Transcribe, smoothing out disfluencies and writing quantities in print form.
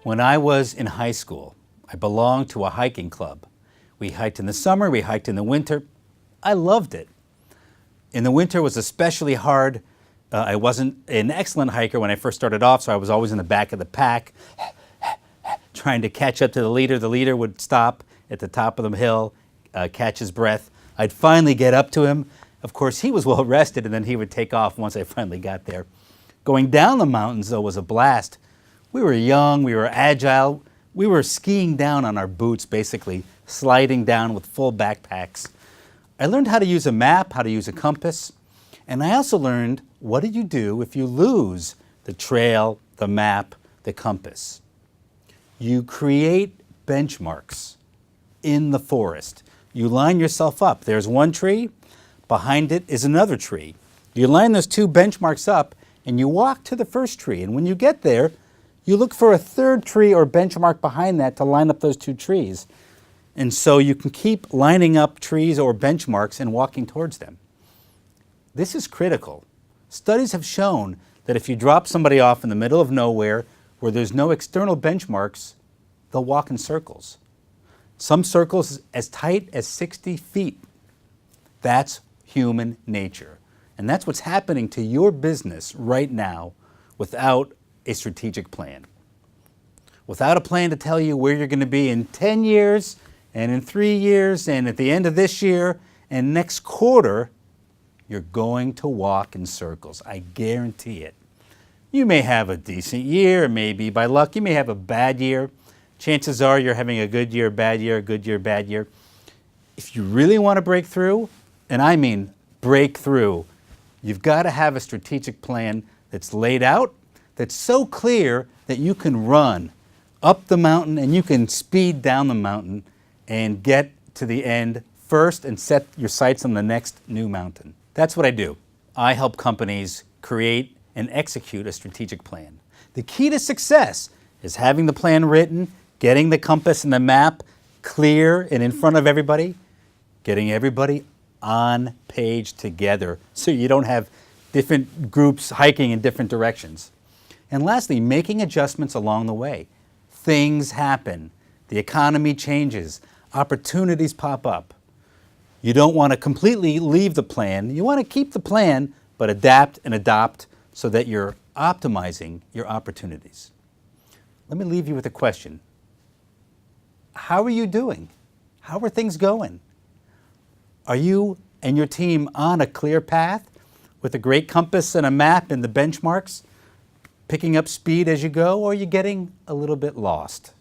When I was in high school, I belonged to a hiking club. We hiked in the summer, we hiked in the winter. I loved it. In the winter was especially hard. I wasn't an excellent hiker when I first started off, so I was always in the back of the pack, trying to catch up to the leader. The leader would stop at the top of the hill, catch his breath. I'd finally get up to him. Of course, he was well rested, and then he would take off once I finally got there. Going down the mountains, though, was a blast. We were young, we were agile. We were skiing down on our boots, basically, sliding down with full backpacks. I learned how to use a map, how to use a compass, and I also learned what do you do if you lose the trail, the map, the compass. You create benchmarks in the forest. You line yourself up. There's one tree, behind it is another tree. You line those two benchmarks up and you walk to the first tree, and when you get there, you look for a third tree or benchmark behind that to line up those two trees. And so you can keep lining up trees or benchmarks and walking towards them. This is critical. Studies have shown that if you drop somebody off in the middle of nowhere where there's no external benchmarks, they'll walk in circles. Some circles as tight as 60 feet. That's human nature. And that's what's happening to your business right now without a strategic plan. Without a plan to tell you where you're going to be in 10 years and in 3 years and at the end of this year and next quarter, you're going to walk in circles. I guarantee it. You may have a decent year, maybe by luck. You may have a bad year. Chances are you're having a good year, bad year, good year, bad year. If you really want to break through, and I mean break through, you've got to have a strategic plan that's laid out, that's so clear that you can run up the mountain and you can speed down the mountain and get to the end first and set your sights on the next new mountain. That's what I do. I help companies create and execute a strategic plan. The key to success is having the plan written, getting the compass and the map clear and in front of everybody, getting everybody on page together so you don't have different groups hiking in different directions. And lastly, making adjustments along the way. Things happen. The economy changes. Opportunities pop up. You don't want to completely leave the plan. You want to keep the plan, but adapt and adopt so that you're optimizing your opportunities. Let me leave you with a question. How are you doing? How are things going? Are you and your team on a clear path with a great compass and a map and the benchmarks, picking up speed as you go, or are you getting a little bit lost?